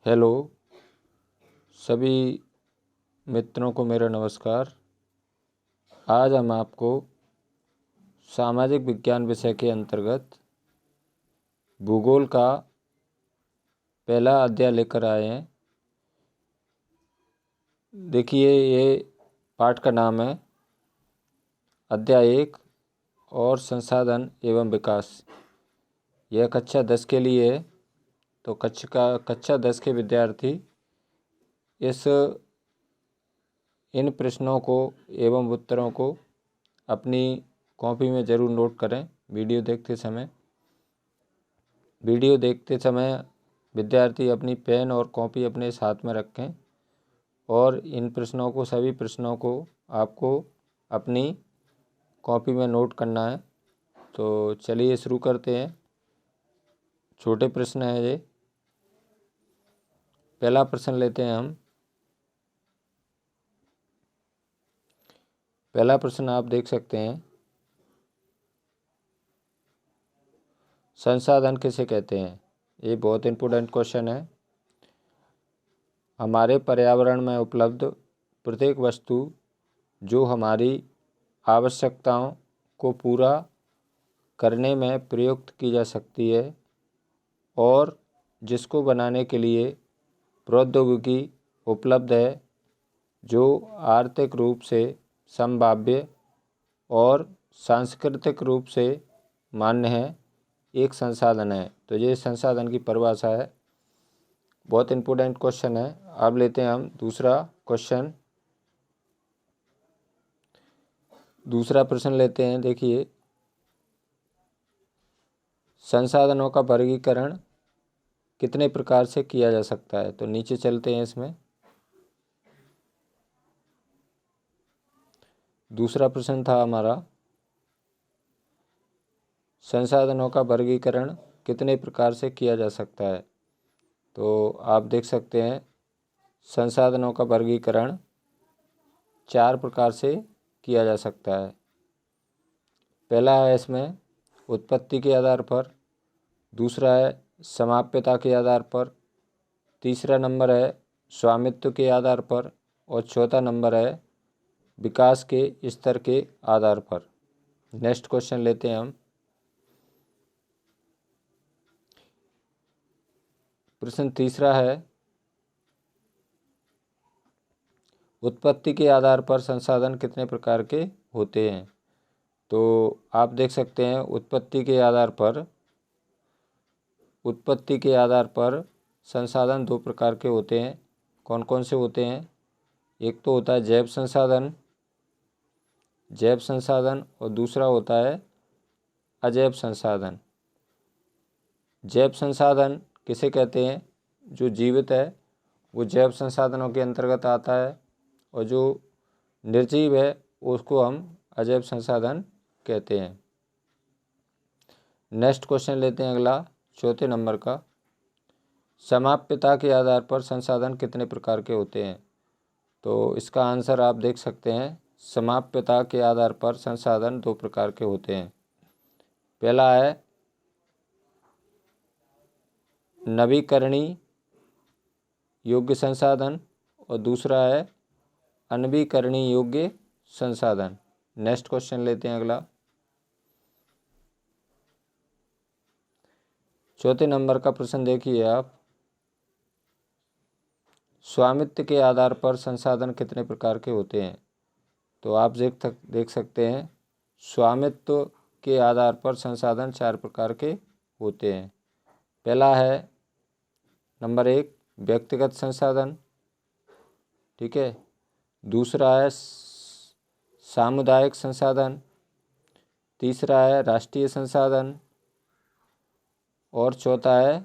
Hello सभी मित्रों को मेरा नमस्कार। आज हम आपको सामाजिक विज्ञान विषय के अंतर्गत भूगोल का पहला अध्याय लेकर आए हैं। देखिए, ये पाठ का नाम है अध्याय 1 और संसाधन एवं विकास। यह कक्षा 10 के लिए है। तो कक्षा 10 के विद्यार्थी इन प्रश्नों को एवं उत्तरों को अपनी कॉपी में ज़रूर नोट करें। वीडियो देखते समय विद्यार्थी अपनी पेन और कॉपी अपने साथ में रखें और सभी प्रश्नों को आपको अपनी कॉपी में नोट करना है। तो चलिए शुरू करते हैं। छोटे प्रश्न है ये। पहला प्रश्न लेते हैं हम। पहला प्रश्न आप देख सकते हैं, संसाधन किसे कहते हैं। ये बहुत इम्पोर्टेंट क्वेश्चन है। हमारे पर्यावरण में उपलब्ध प्रत्येक वस्तु जो हमारी आवश्यकताओं को पूरा करने में प्रयुक्त की जा सकती है और जिसको बनाने के लिए प्रौद्योगिकी उपलब्ध है, जो आर्थिक रूप से संभाव्य और सांस्कृतिक रूप से मान्य है, एक संसाधन है। तो ये संसाधन की परिभाषा है। बहुत इम्पोर्टेंट क्वेश्चन है। अब लेते हैं हम दूसरा प्रश्न लेते हैं। देखिए, संसाधनों का वर्गीकरण कितने प्रकार से किया जा सकता है। तो नीचे चलते हैं। इसमें दूसरा प्रश्न था हमारा, संसाधनों का वर्गीकरण कितने प्रकार से किया जा सकता है। तो आप देख सकते हैं, संसाधनों का वर्गीकरण 4 प्रकार से किया जा सकता है। पहला है इसमें उत्पत्ति के आधार पर, दूसरा है समाप्यता के आधार पर, तीसरा नंबर है स्वामित्व के आधार पर और चौथा नंबर है विकास के स्तर के आधार पर। नेक्स्ट क्वेश्चन लेते हैं हम। प्रश्न तीसरा है, उत्पत्ति के आधार पर संसाधन कितने प्रकार के होते हैं। तो आप देख सकते हैं, उत्पत्ति के आधार पर संसाधन 2 प्रकार के होते हैं। कौन कौन से होते हैं। एक तो होता है जैव संसाधन और दूसरा होता है अजैव संसाधन। जैव संसाधन किसे कहते हैं, जो जीवित है वो जैव संसाधनों के अंतर्गत आता है, और जो निर्जीव है उसको हम अजैव संसाधन कहते हैं। नेक्स्ट क्वेश्चन लेते हैं अगला, चौथे नंबर का, समाप्यता के आधार पर संसाधन कितने प्रकार के होते हैं। तो इसका आंसर आप देख सकते हैं, समाप्यता के आधार पर संसाधन 2 प्रकार के होते हैं। पहला है नवीकरणीय योग्य संसाधन और दूसरा है अनवीकरणीय योग्य संसाधन। नेक्स्ट क्वेश्चन लेते हैं अगला, चौथे नंबर का प्रश्न देखिए आप, स्वामित्व के आधार पर संसाधन कितने प्रकार के होते हैं। तो आप देख सकते हैं, स्वामित्व के आधार पर संसाधन 4 प्रकार के होते हैं। पहला है नंबर 1 व्यक्तिगत संसाधन, ठीक है। दूसरा है सामुदायिक संसाधन, तीसरा है राष्ट्रीय संसाधन और चौथा है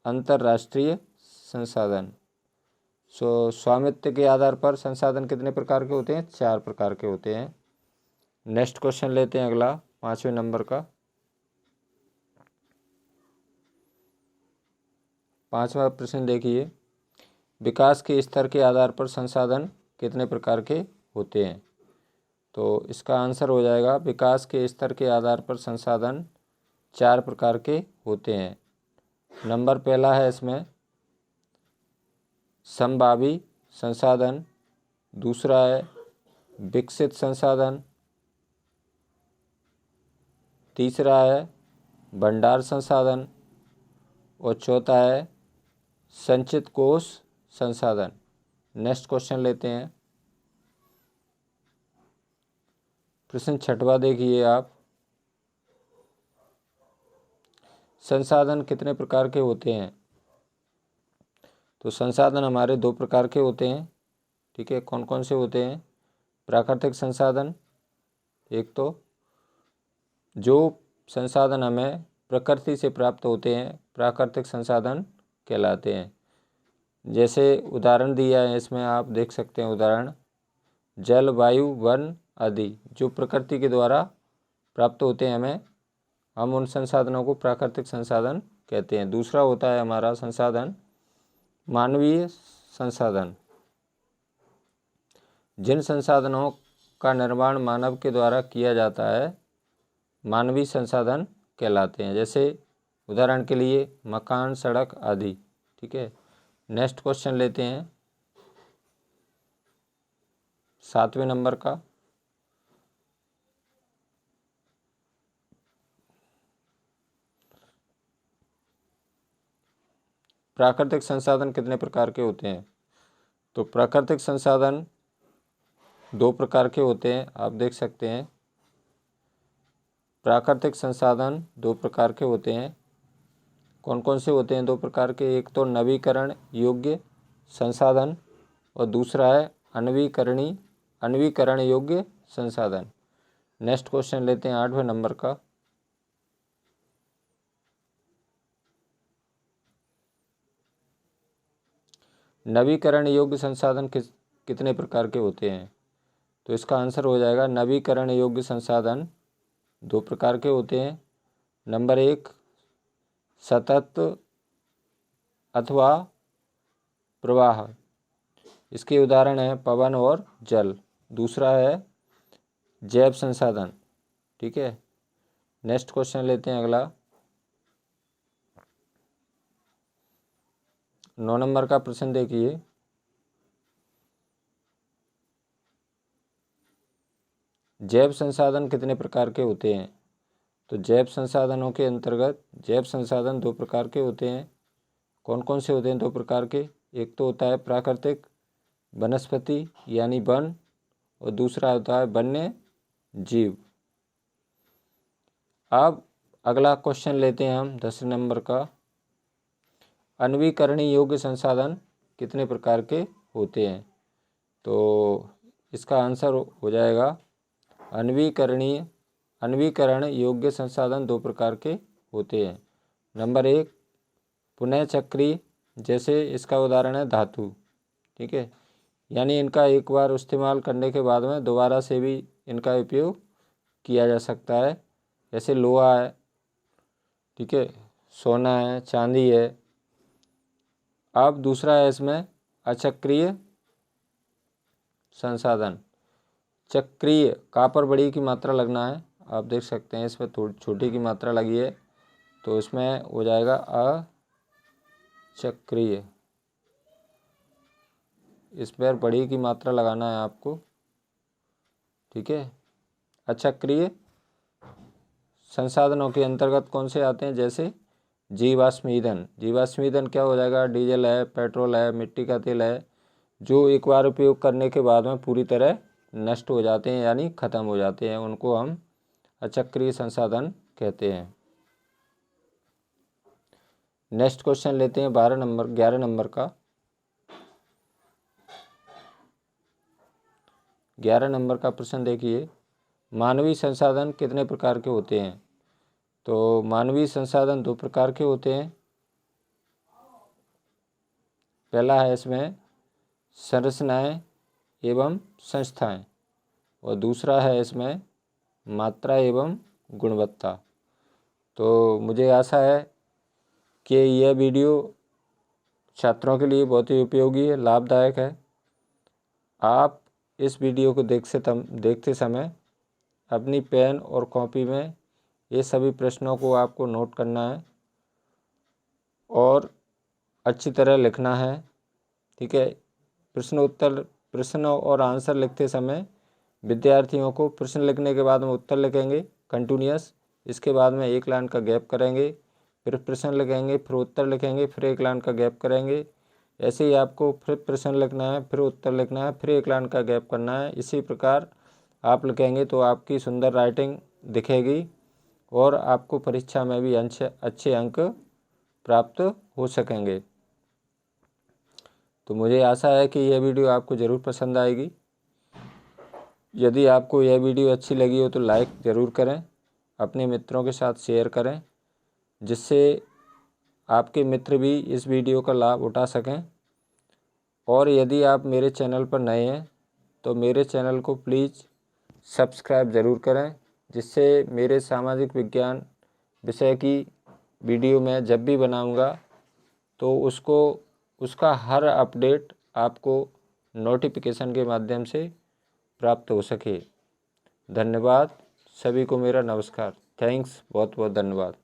अंतर्राष्ट्रीय संसाधन। स्वामित्व के आधार पर संसाधन कितने प्रकार के होते हैं, 4 प्रकार के होते हैं। नेक्स्ट क्वेश्चन लेते हैं अगला, 5वें नंबर का। 5वां प्रश्न देखिए, विकास के स्तर के आधार पर संसाधन कितने प्रकार के होते हैं। तो इसका आंसर हो जाएगा, विकास के स्तर के आधार पर संसाधन 4 प्रकार के होते हैं। नंबर पहला है इसमें संभावी संसाधन, दूसरा है विकसित संसाधन, तीसरा है भंडार संसाधन और चौथा है संचित कोष संसाधन। नेक्स्ट क्वेश्चन लेते हैं। प्रश्न 6वां देखिए आप। संसाधन कितने प्रकार के होते हैं? तो संसाधन हमारे 2 प्रकार के होते हैं। ठीक है, कौन कौन से होते हैं? प्राकृतिक संसाधन, एक तो जो संसाधन हमें प्रकृति से प्राप्त होते हैं प्राकृतिक संसाधन कहलाते हैं। जैसे उदाहरण दिया है इसमें, आप देख सकते हैं उदाहरण, जल, वायु, वन आदि जो प्रकृति के द्वारा प्राप्त होते हैं हम उन संसाधनों को प्राकृतिक संसाधन कहते हैं। दूसरा होता है हमारा संसाधन मानवीय संसाधन। जिन संसाधनों का निर्माण मानव के द्वारा किया जाता है मानवीय संसाधन कहलाते हैं। जैसे उदाहरण के लिए मकान, सड़क आदि। ठीक है, नेक्स्ट क्वेश्चन लेते हैं 7वें नंबर का। प्राकृतिक संसाधन कितने प्रकार के होते हैं? तो प्राकृतिक संसाधन 2 प्रकार के होते हैं। आप देख सकते हैं प्राकृतिक संसाधन 2 प्रकार के होते हैं। कौन कौन से होते हैं 2 प्रकार के? एक तो नवीकरण योग्य संसाधन और दूसरा है अनवीकरण योग्य संसाधन। नेक्स्ट क्वेश्चन लेते हैं 8वें नंबर का। नवीकरण योग्य संसाधन कितने प्रकार के होते हैं? तो इसका आंसर हो जाएगा नवीकरण योग्य संसाधन 2 प्रकार के होते हैं। नंबर 1 सतत अथवा प्रवाह, इसके उदाहरण हैं पवन और जल। दूसरा है जैव संसाधन। ठीक है, नेक्स्ट क्वेश्चन लेते हैं अगला 9 नंबर का प्रश्न देखिए। जैव संसाधन कितने प्रकार के होते हैं? तो जैव संसाधनों के अंतर्गत जैव संसाधन 2 प्रकार के होते हैं। कौन कौन से होते हैं 2 प्रकार के? एक तो होता है प्राकृतिक वनस्पति यानी वन और दूसरा होता है वन्य जीव। अब अगला क्वेश्चन लेते हैं हम 10 नंबर का। अनवीकरणीय योग्य संसाधन कितने प्रकार के होते हैं? तो इसका आंसर हो जाएगा अनवीकरण योग्य संसाधन 2 प्रकार के होते हैं। नंबर 1 पुनः चक्रीय, जैसे इसका उदाहरण है धातु। ठीक है, यानी इनका एक बार इस्तेमाल करने के बाद में दोबारा से भी इनका उपयोग किया जा सकता है। जैसे लोहा है, ठीक है, सोना है, चांदी है। अब दूसरा है इसमें अचक्रीय संसाधन। चक्रीय का पर बड़ी की मात्रा लगना है, आप देख सकते हैं इसमें थोड़ी छोटी की मात्रा लगी है तो इसमें हो जाएगा अचक्रीय। इस पर बड़ी की मात्रा लगाना है आपको। ठीक है, अचक्रीय संसाधनों के अंतर्गत कौन से आते हैं? जैसे जीवाश्म ईंधन। जीवाश्म ईंधन क्या हो जाएगा? डीजल है, पेट्रोल है, मिट्टी का तेल है, जो एक बार उपयोग करने के बाद में पूरी तरह नष्ट हो जाते हैं यानी खत्म हो जाते हैं, उनको हम अचक्रीय संसाधन कहते हैं। नेक्स्ट क्वेश्चन लेते हैं 11 नंबर का। 11 नंबर का प्रश्न देखिए, मानवीय संसाधन कितने प्रकार के होते हैं? तो मानवीय संसाधन 2 प्रकार के होते हैं। पहला है इसमें संरचनाएं एवं संस्थाएं और दूसरा है इसमें मात्रा एवं गुणवत्ता। तो मुझे आशा है कि यह वीडियो छात्रों के लिए बहुत ही उपयोगी है, लाभदायक है। आप इस वीडियो को देखते समय अपनी पेन और कॉपी में ये सभी प्रश्नों को आपको नोट करना है और अच्छी तरह लिखना है। ठीक है। प्रश्न और आंसर लिखते समय विद्यार्थियों को प्रश्न लिखने के बाद में उत्तर लिखेंगे कंटिन्यूअस, इसके बाद में 1 लाइन का गैप करेंगे, फिर प्रश्न लिखेंगे, फिर उत्तर लिखेंगे, फिर 1 लाइन का गैप करेंगे। ऐसे ही आपको फिर प्रश्न लिखना है, फिर उत्तर लिखना है, फिर 1 लाइन का गैप करना है। इसी प्रकार आप लिखेंगे तो आपकी सुंदर राइटिंग दिखेगी और आपको परीक्षा में भी अच्छे अंक प्राप्त हो सकेंगे। तो मुझे आशा है कि यह वीडियो आपको ज़रूर पसंद आएगी। यदि आपको यह वीडियो अच्छी लगी हो तो लाइक ज़रूर करें, अपने मित्रों के साथ शेयर करें, जिससे आपके मित्र भी इस वीडियो का लाभ उठा सकें। और यदि आप मेरे चैनल पर नए हैं तो मेरे चैनल को प्लीज़ सब्सक्राइब ज़रूर करें, जिससे मेरे सामाजिक विज्ञान विषय की वीडियो मैं जब भी बनाऊंगा तो उसका हर अपडेट आपको नोटिफिकेशन के माध्यम से प्राप्त हो सके। धन्यवाद, सभी को मेरा नमस्कार। थैंक्स, बहुत बहुत धन्यवाद।